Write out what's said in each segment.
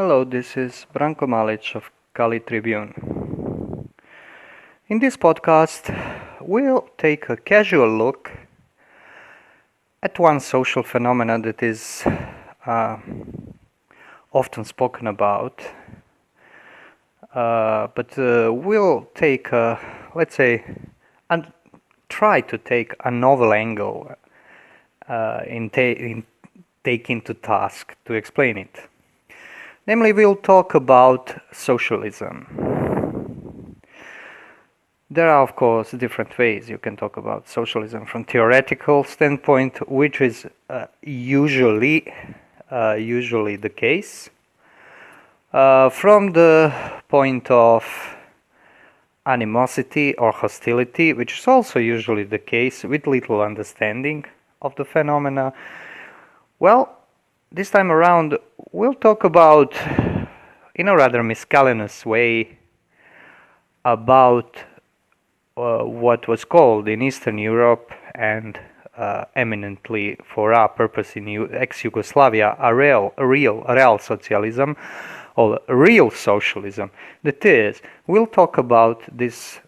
Hello, this is Branko Malic of Tribune. In this podcast, we'll take a casual look at one social phenomenon that is often spoken about, but we'll take, let's say, and try to take a novel angle in taking to task to explain it. Namely, we'll talk about socialism. There are, of course, different ways you can talk about socialism from theoretical standpoint, which is usually the case. From the point of animosity or hostility, which is also usually the case with little understanding of the phenomena. Well, this time around, we'll talk about, in a rather miscellaneous way, about what was called in Eastern Europe and eminently for our purpose in ex-Yugoslavia a real socialism or real socialism. That is, we'll talk about this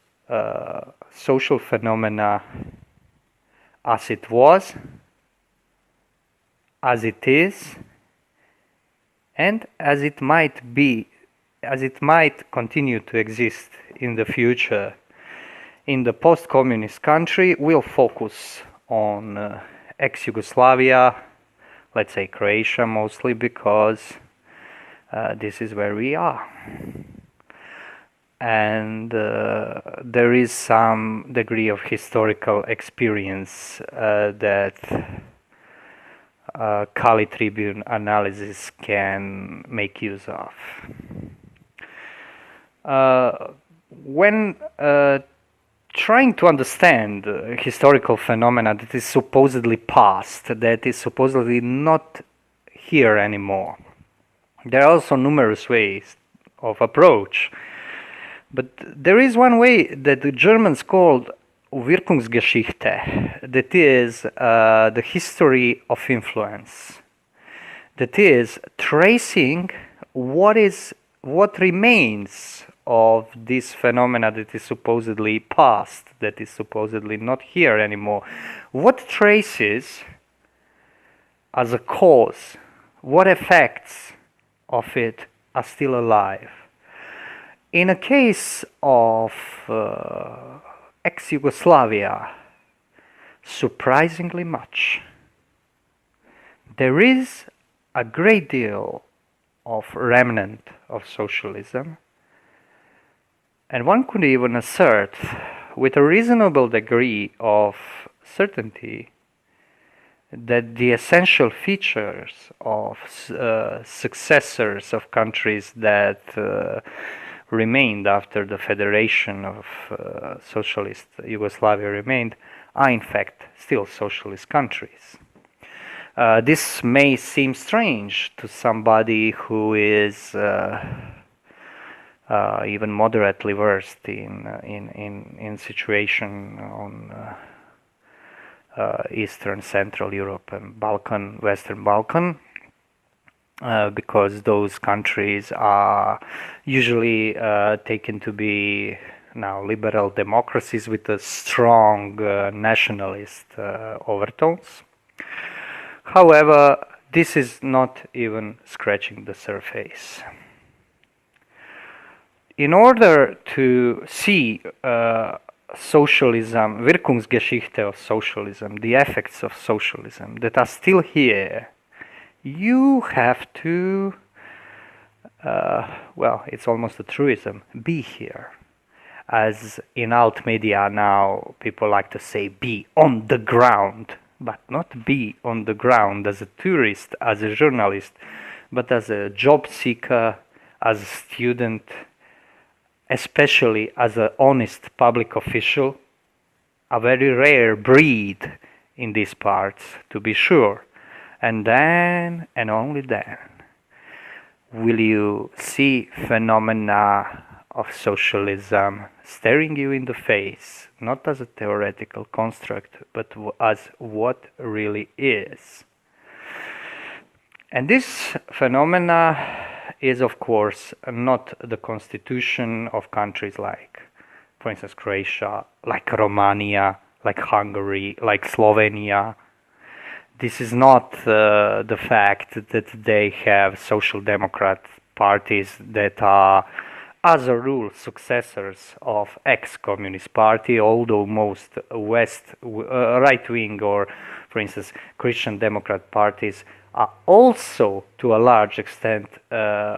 social phenomena as it was, as it is, and as it might be, as it might continue to exist in the future. In the post-communist country, we'll focus on ex-Yugoslavia, let's say Croatia mostly, because this is where we are. And there is some degree of historical experience that Kali Tribune analysis can make use of. When trying to understand historical phenomena that is supposedly past, that is supposedly not here anymore, there are also numerous ways of approach. But there is one way that the Germans called Wirkungsgeschichte, that is the history of influence. That is tracing what remains of this phenomena that is supposedly past, that is supposedly not here anymore. What traces as a cause, what effects of it are still alive? In a case of ex-Yugoslavia, surprisingly much. There is a great deal of remnant of socialism, and one could even assert with a reasonable degree of certainty that the essential features of successors of countries that remained after the federation of socialist Yugoslavia remained are in fact still socialist countries. This may seem strange to somebody who is even moderately versed in situation on Eastern, Central Europe and Balkan, Western Balkan, because those countries are usually taken to be now liberal democracies with a strong nationalist overtones. However, this is not even scratching the surface. In order to see socialism, Wirkungsgeschichte of socialism, the effects of socialism that are still here, you have to, well, it's almost a truism, be here. As in alt media now, people like to say be on the ground, but not be on the ground as a tourist, as a journalist, but as a job seeker, as a student, especially as an honest public official, a very rare breed in these parts, to be sure. And then, and only then, will you see phenomena of socialism staring you in the face, not as a theoretical construct, but as what really is. And this phenomena is, of course, not the constitution of countries like, for instance, Croatia, like Romania, like Hungary, like Slovenia. This is not the fact that they have social democrat parties that are, as a rule, successors of ex-communist party, although most right-wing or, for instance, Christian Democrat parties are also, to a large extent,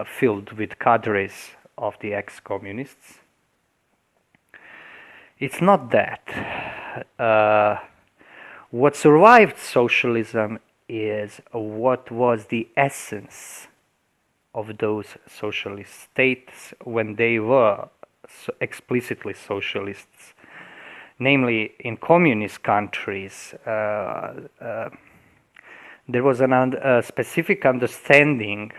filled with cadres of the ex-communists. It's not that. What survived socialism is what was the essence of those socialist states when they were explicitly socialists. Namely, in communist countries, there was a specific understanding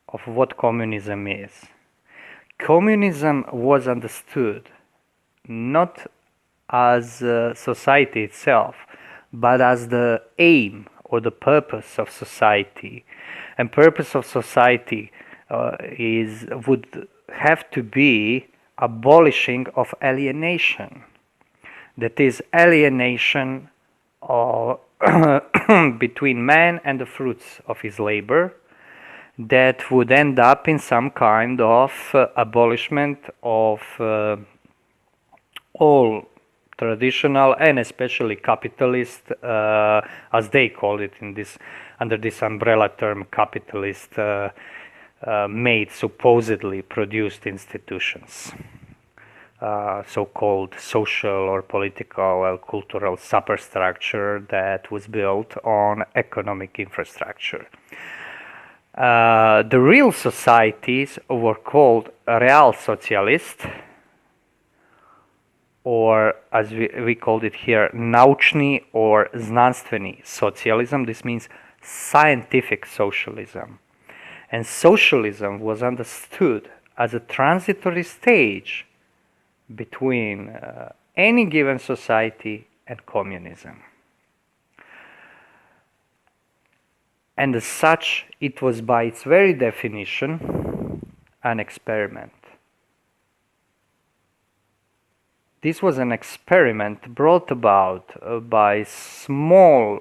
of what communism is. Communism was understood not as society itself, but as the aim or the purpose of society. And purpose of society would have to be abolishing of alienation. That is, alienation between man and the fruits of his labor, that would end up in some kind of abolishment of all traditional and especially capitalist, as they call it under this umbrella term, capitalist made, supposedly produced institutions, so-called social or political or cultural superstructure that was built on economic infrastructure. The real societies were called real-socialist, or as we called it here, naучный or znanstveni socialism. This means scientific socialism. And socialism was understood as a transitory stage between any given society and communism. And as such, it was by its very definition an experiment. This was an experiment brought about by small,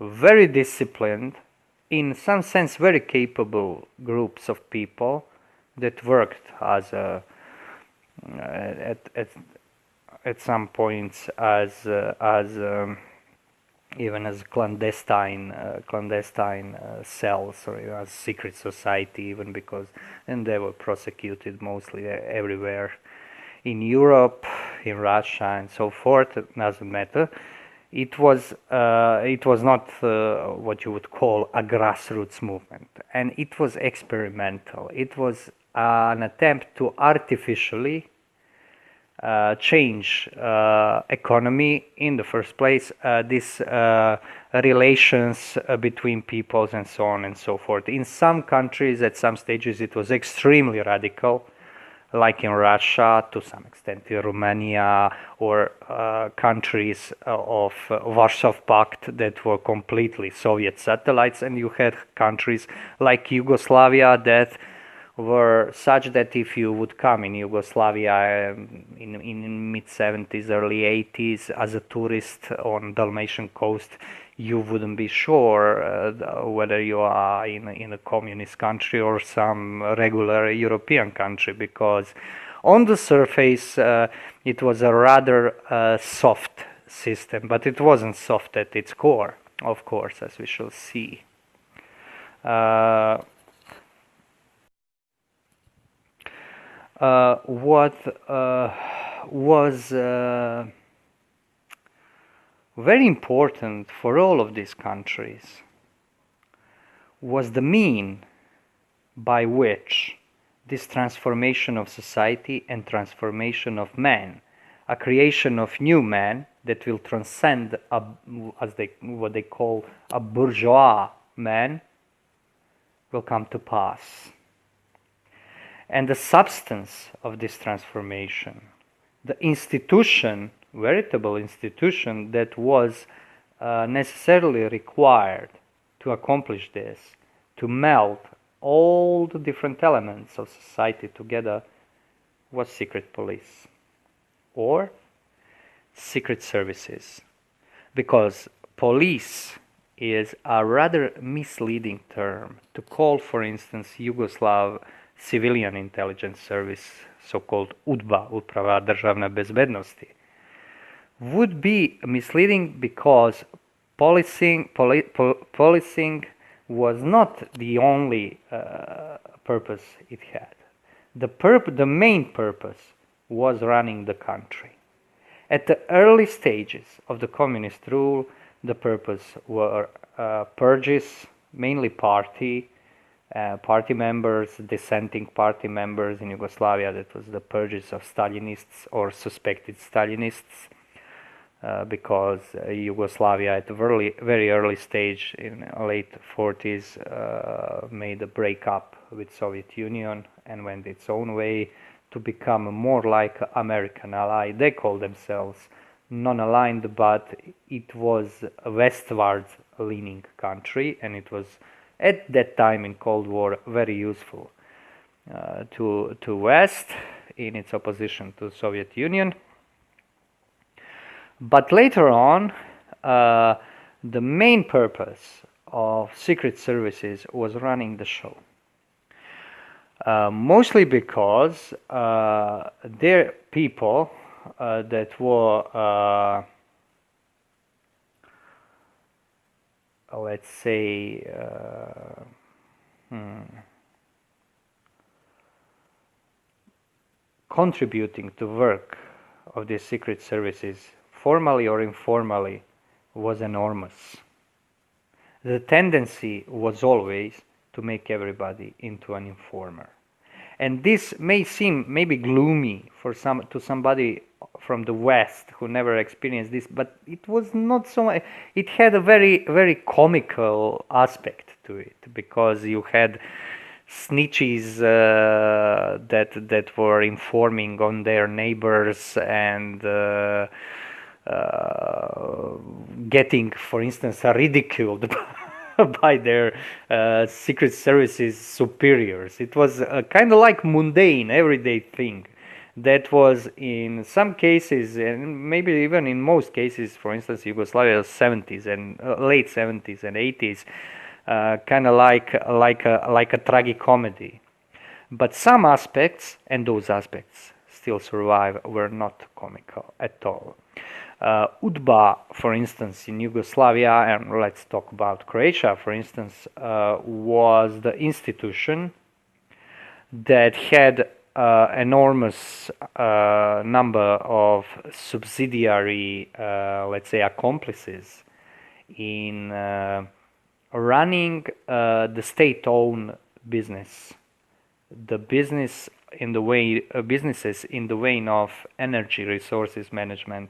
very disciplined, in some sense very capable groups of people that worked as at some points as even as clandestine cells, or as secret society, even, because and they were prosecuted mostly everywhere. In Europe, in Russia, and so forth, it doesn't matter. It was not what you would call a grassroots movement, and it was experimental. It was an attempt to artificially change economy in the first place, these relations between peoples and so on and so forth. In some countries, at some stages, it was extremely radical, like in Russia, to some extent in Romania, or countries of Warsaw Pact that were completely Soviet satellites, and you had countries like Yugoslavia that were such that if you would come in Yugoslavia in mid-70s, early 80s as a tourist on Dalmatian coast, you wouldn't be sure whether you are in a communist country or some regular European country, because on the surface it was a rather soft system, but it wasn't soft at its core, of course, as we shall see. What was very important for all of these countries was the mean by which this transformation of society and transformation of man, a creation of new man that will transcend what they call a bourgeois man, will come to pass. And the substance of this transformation, the institution, veritable institution that was necessarily required to accomplish this, to melt all the different elements of society together was secret police or secret services, because police is a rather misleading term to call, for instance, Yugoslav civilian intelligence service, so-called UDBA, Uprava državne bezbednosti, would be misleading because policing was not the only purpose it had. The main purpose was running the country. At the early stages of the communist rule, the purpose were purges, mainly party members, dissenting party members in Yugoslavia. That was the purges of Stalinists or suspected Stalinists, because Yugoslavia at a very early stage in late 40s made a breakup with Soviet Union and went its own way to become more like American ally. They call themselves non-aligned, but it was a westwards leaning country, and it was at that time in Cold War very useful to West in its opposition to Soviet Union. But later on, the main purpose of secret services was running the show. Mostly because their people that were, let's say, contributing to work of the secret services, formally or informally, was enormous. The tendency was always to make everybody into an informer. And this may seem maybe gloomy to somebody from the West who never experienced this, but it was not so much. It had a very comical aspect to it, because you had snitches that were informing on their neighbors and getting, for instance, ridiculed by their secret services superiors. It was a kind of like mundane, everyday thing that was in some cases, and maybe even in most cases, for instance, Yugoslavia's 70s and late 70s and 80s, kind of like a tragicomedy. But some aspects, and those aspects still survive, were not comical at all. UDBA, for instance, in Yugoslavia, and let's talk about Croatia, for instance, was the institution that had enormous number of subsidiary, let's say, accomplices in running the state-owned business, the businesses in the vein of energy resources management,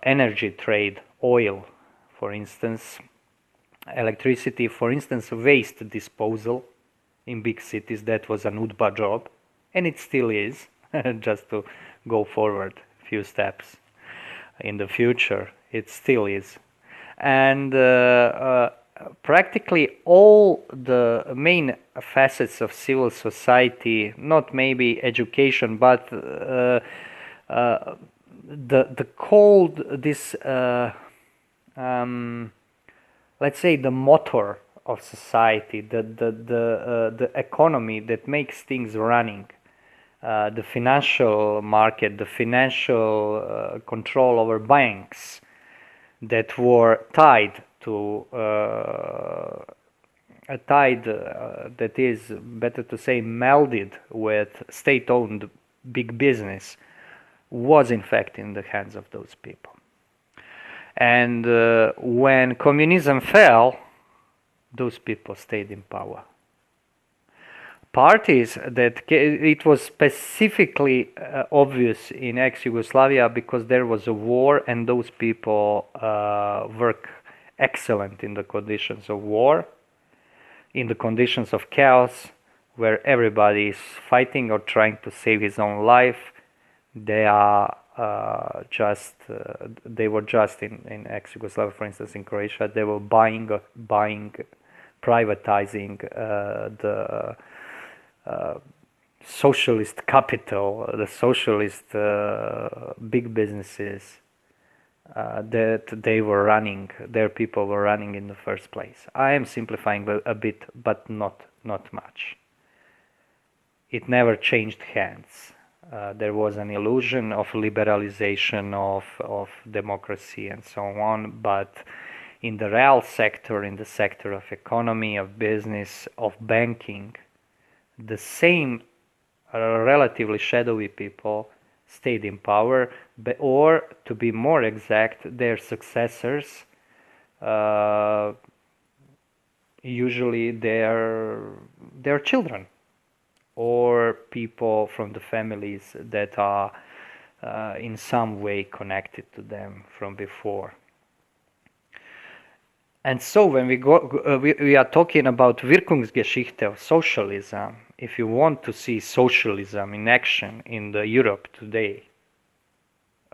energy trade, oil, for instance, electricity, for instance, waste disposal in big cities. That was an UDBA job, and it still is, just to go forward a few steps in the future, it still is. And practically all the main facets of civil society, not maybe education, but the cold, this let's say the motor of society, the economy that makes things running, the financial market, the financial control over banks, that were tied to that is, better to say, melded with state-owned big business, was in fact in the hands of those people. And when communism fell, those people stayed in power. Parties that it was specifically obvious in ex-Yugoslavia because there was a war, and those people work excellent in the conditions of war, in the conditions of chaos, where everybody is fighting or trying to save his own life. They are they were just in ex-Yugoslavia, for instance, in Croatia, they were buying privatizing the socialist capital, the socialist big businesses that they were running, their people were running in the first place. I am simplifying a bit, but not much. It never changed hands. There was an illusion of liberalization of democracy and so on, but in the real sector, in the sector of economy, of business, of banking, the same relatively shadowy people stayed in power, or to be more exact, their successors, usually their children or people from the families that are in some way connected to them from before. And so when we are talking about Wirkungsgeschichte of socialism, if you want to see socialism in action in the Europe today,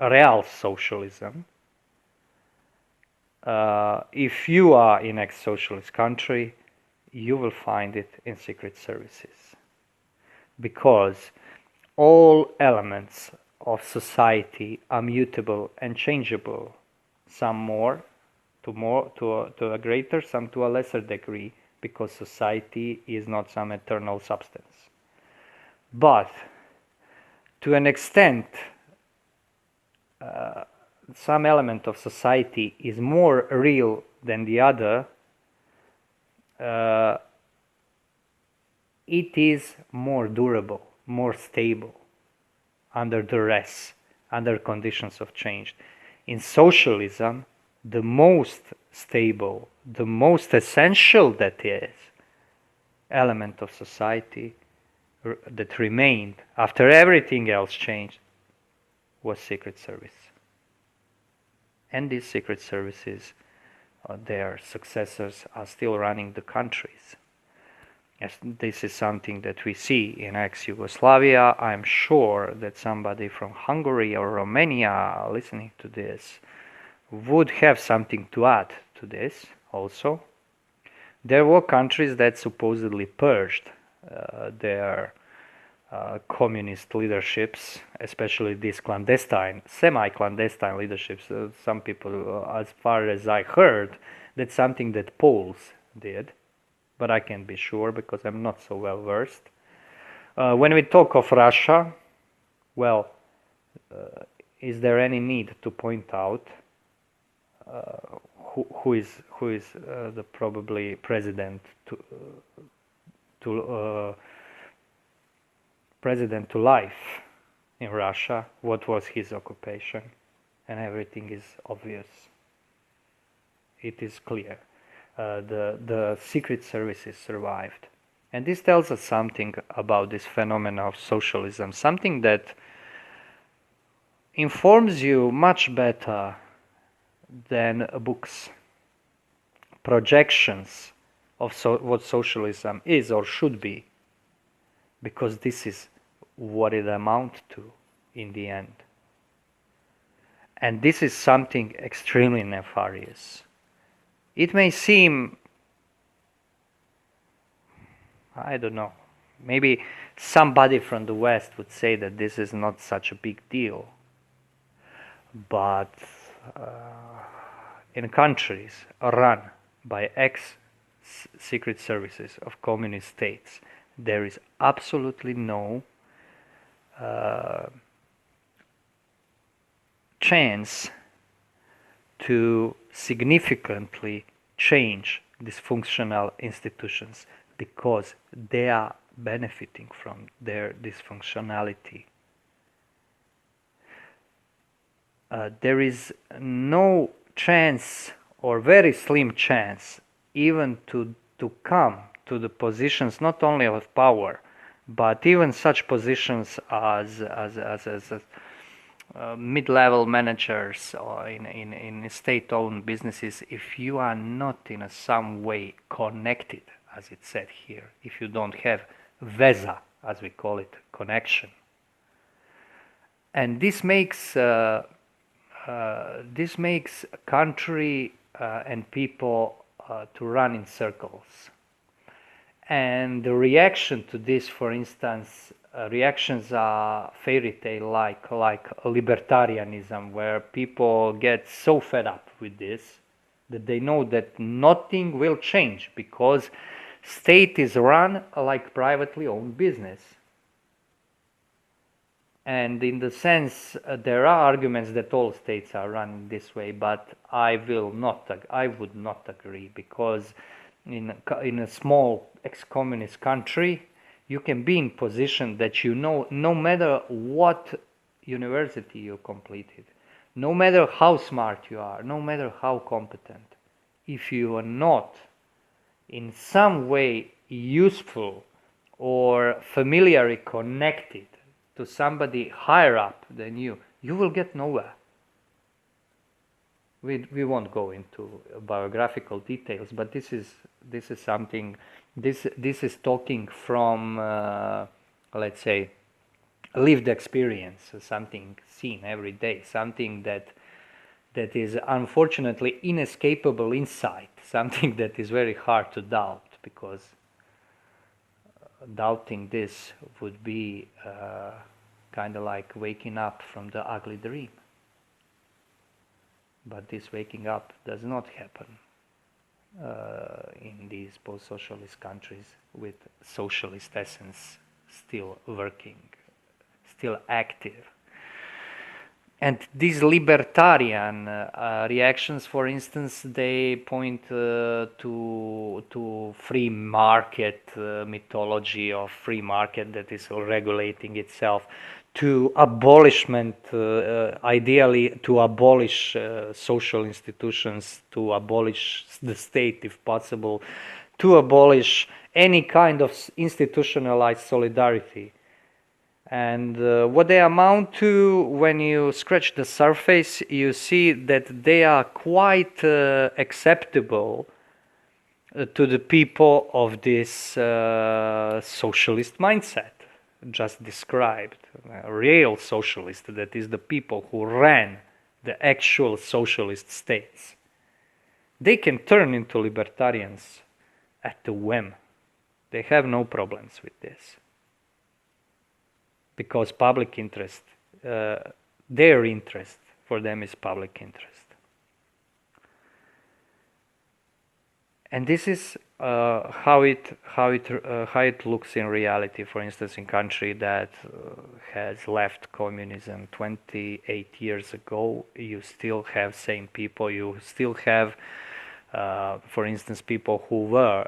real socialism, if you are in a socialist country, you will find it in secret services. Because all elements of society are mutable and changeable, some more to a greater, some to a lesser degree, because society is not some eternal substance. But to an extent, some element of society is more real than the other, it is more durable, more stable under duress, under conditions of change. In socialism, the most stable, the most essential that is, element of society that remained after everything else changed was secret service. And these secret services, their successors are still running the countries. Yes, this is something that we see in ex-Yugoslavia. I'm sure that somebody from Hungary or Romania listening to this would have something to add to this also. There were countries that supposedly purged their communist leaderships, especially these clandestine, semi-clandestine leaderships. Some people, as far as I heard, that's something that Poles did, but I can't be sure because I'm not so well versed. When we talk of Russia, well, is there any need to point out who is the probably president president to life in Russia? What was his occupation? And everything is obvious. It is clear. The secret services survived. And this tells us something about this phenomenon of socialism, something that informs you much better than books, projections of what socialism is or should be, because this is what it amounts to in the end. And this is something extremely nefarious. It may seem, I don't know, maybe somebody from the West would say that this is not such a big deal, but in countries run by ex-secret services of communist states, there is absolutely no chance to significantly change dysfunctional institutions because they are benefiting from their dysfunctionality. There is no chance or very slim chance even to come to the positions not only of power, but even such positions as mid-level managers or in state-owned businesses, if you are not in some way connected, as it said here, if you don't have veza, as we call it, connection. And this makes a country and people to run in circles. And the reaction to this, for instance, reactions are fairy tale like libertarianism, where people get so fed up with this that they know that nothing will change because state is run like privately owned business. And in the sense, there are arguments that all states are run this way, but I would not agree, because in a small ex-communist country, you can be in position that you know, no matter what university you completed, no matter how smart you are, no matter how competent, if you are not in some way useful or familiarly connected to somebody higher up than you, you will get nowhere. We won't go into biographical details, but this is something. This is talking from let's say lived experience, something seen every day, something that is unfortunately inescapable insight, something that is very hard to doubt, because doubting this would be kind of like waking up from the ugly dream. But this waking up does not happen in these post-socialist countries with socialist essence still working, still active. And these libertarian reactions, for instance, they point to free market mythology of free market that is regulating itself, to abolishment, ideally to abolish social institutions, to abolish the state if possible, to abolish any kind of institutionalized solidarity. And what they amount to, when you scratch the surface, you see that they are quite acceptable to the people of this socialist mindset just described. Real socialist, that is the people who ran the actual socialist states. They can turn into libertarians at the whim. They have no problems with this, because public interest, their interest for them is public interest. And this is how it looks in reality. For instance, in country that has left communism 28 years ago, you still have same people. You still have, for instance, people who were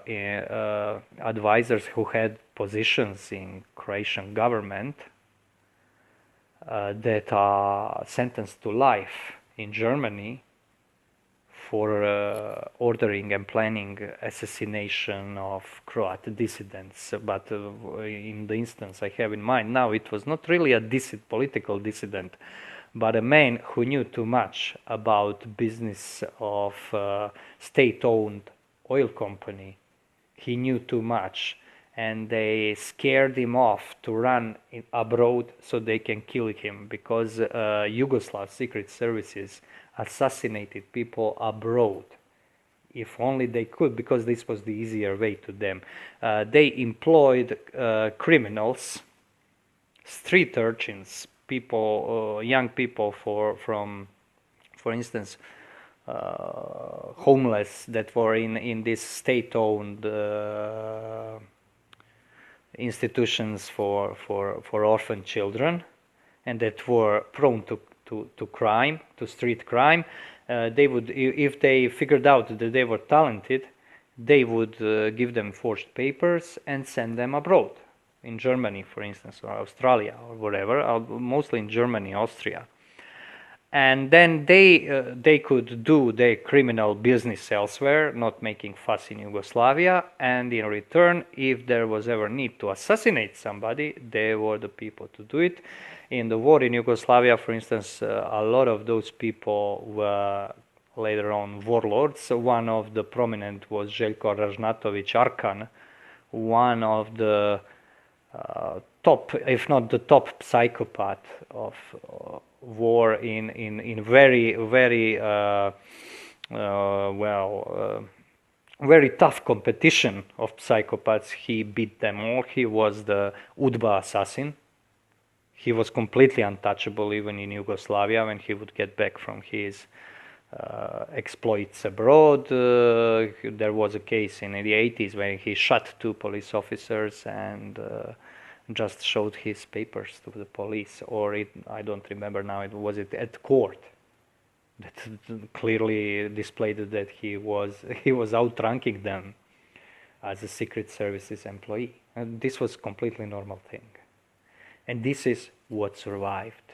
advisors who had positions in Croatian government that are sentenced to life in Germany for ordering and planning assassination of Croat dissidents. But in the instance I have in mind now, it was not really a political dissident, but a man who knew too much about business of state-owned oil company. He knew too much, and they scared him off to run abroad so they can kill him, because Yugoslav secret services assassinated people abroad, if only they could, because this was the easier way to them. They employed criminals, street urchins, people, young people for instance, homeless that were in this state-owned institutions for orphan children, and that were prone to crime, to street crime. They would, if they figured out that they were talented, they would give them forged papers and send them abroad, in Germany, for instance, or Australia, or whatever, mostly in Germany, Austria. And then they could do their criminal business elsewhere, not making fuss in Yugoslavia, and in return, if there was ever need to assassinate somebody, they were the people to do it. In the war in Yugoslavia, for instance, a lot of those people were later on warlords. So one of the prominent was Željko Ražnatović Arkan, one of the top, if not the top psychopath of war in very very tough competition of psychopaths. He beat them all. He was the UDBA assassin. He was completely untouchable even in Yugoslavia when he would get back from his exploits abroad. There was a case in the 80s where he shot 2 police officers and just showed his papers to the police, or I don't remember now, it was at court, that clearly displayed that he was outranking them as a Secret Services employee. And this was completely normal thing. And this is what survived.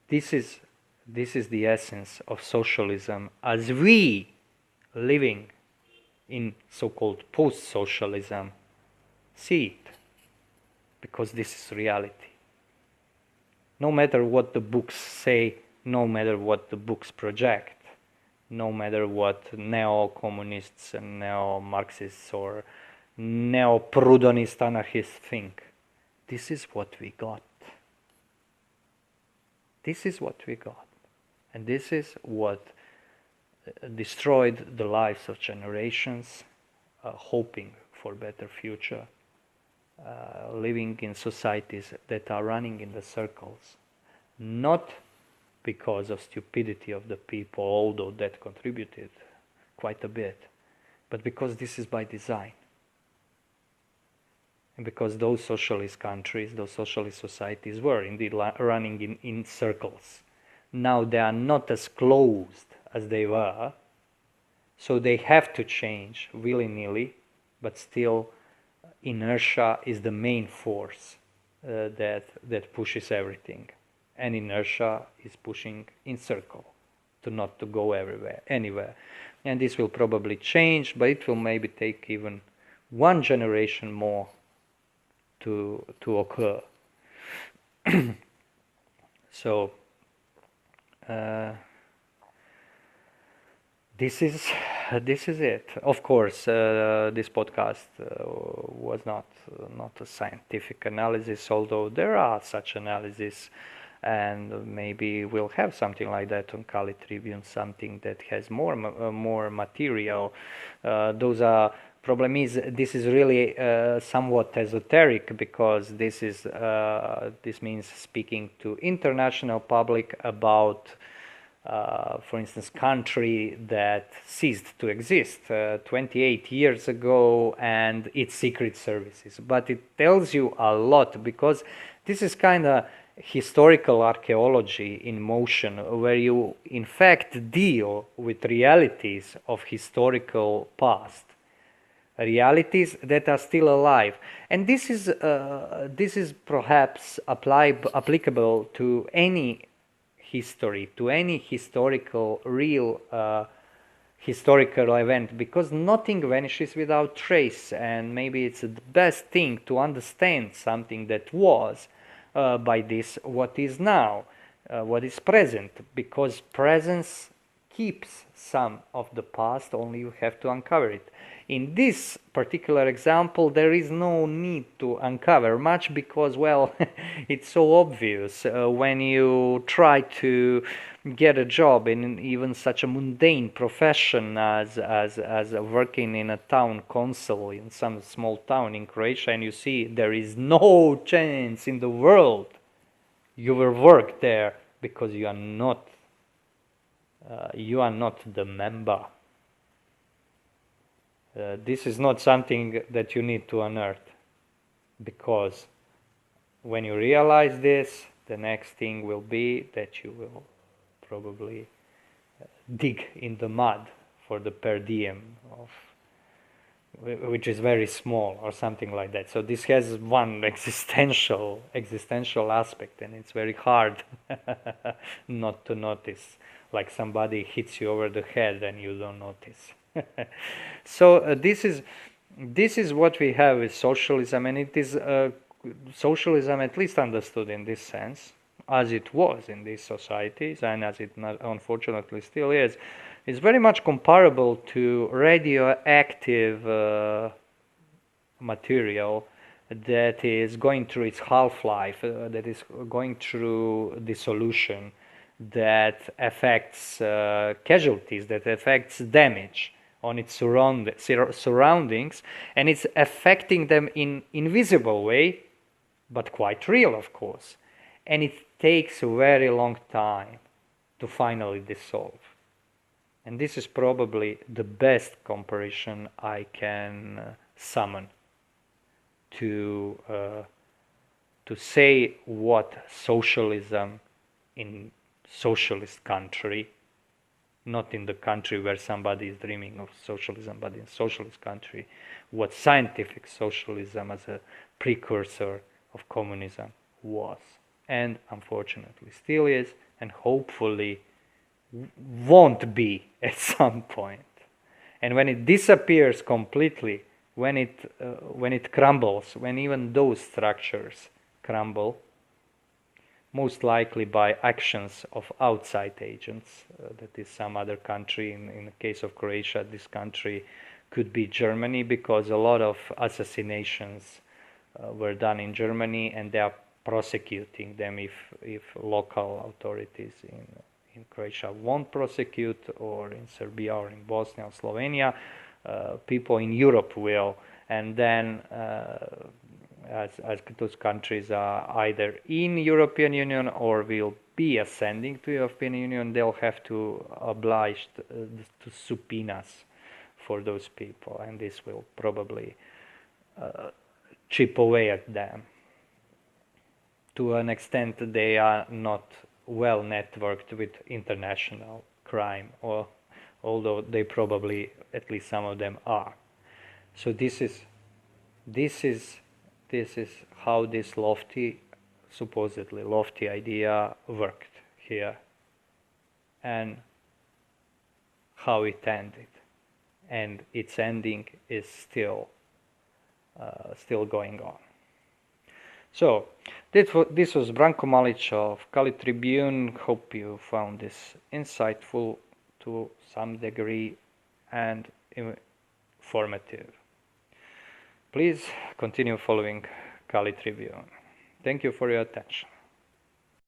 This is the essence of socialism as we, living in so-called post-socialism, see it. Because this is reality. No matter what the books say, no matter what the books project, no matter what neo-communists and neo-Marxists or neo-Proudhonist anarchists think, this is what we got. This is what we got. And this is what destroyed the lives of generations, hoping for a better future, living in societies that are running in the circles, not because of stupidity of the people, although that contributed quite a bit, but because this is by design. And because those socialist countries, those socialist societies were indeed running in circles. Now they are not as closed as they were, so they have to change willy-nilly, but still inertia is the main force that pushes everything. And inertia is pushing in circle, not to go anywhere. And this will probably change, but it will maybe take even 1 generation more to occur. So this is it. Of course, this podcast was not a scientific analysis, although there are such analyses, and maybe we'll have something like that on Kali Tribune, something that has more material. Problem is, this is really somewhat esoteric, because this means speaking to international public about, for instance, country that ceased to exist 28 years ago and its secret services. But it tells you a lot, because this is kind of historical archaeology in motion, where you in fact deal with realities of historical past, realities that are still alive. And this is perhaps applicable to any history, to any real historical event, because nothing vanishes without trace, and maybe it's the best thing to understand something that was by this what is now, what is present, because presence keeps some of the past, only you have to uncover it. In this particular example, there is no need to uncover much, because, well, it's so obvious when you try to get a job in even such a mundane profession as working in a town council in some small town in Croatia, and you see there is no chance in the world you will work there, because you are not the member. This is not something that you need to unearth, because when you realize this, the next thing will be that you will probably dig in the mud for the per diem, which is very small, or something like that. So this has one existential aspect, and it's very hard not to notice, like somebody hits you over the head and you don't notice. So this is what we have with socialism, and it is socialism, at least understood in this sense, as it was in these societies, and as it unfortunately still is very much comparable to radioactive material that is going through its half-life, that is going through dissolution, that affects casualties, that affects damage on its surroundings, and it's affecting them in invisible way, but quite real, of course. And it takes a very long time to finally dissolve. And this is probably the best comparison I can summon to say what socialism in socialist country, not in the country where somebody is dreaming of socialism, but in socialist country, what scientific socialism as a precursor of communism was, and unfortunately still is, and hopefully won't be at some point. And when it disappears completely, when it crumbles, when even those structures crumble, most likely by actions of outside agents, that is some other country. In the case of Croatia, this country could be Germany, because a lot of assassinations were done in Germany, and they are prosecuting them if local authorities in Croatia won't prosecute, or in Serbia or in Bosnia or Slovenia, people in Europe will. And then as those countries are either in European Union or will be ascending to European Union, they'll have to oblige to subpoenas for those people, and this will probably chip away at them. To an extent, they are not well networked with international crime, or although they probably, at least some of them, are. So this is how this supposedly lofty idea worked here, and how it ended, and its ending is still going on. So this was Branko Malić of Kali Tribune. Hope you found this insightful to some degree and informative. Please continue following Kali Tribune. Thank you for your attention.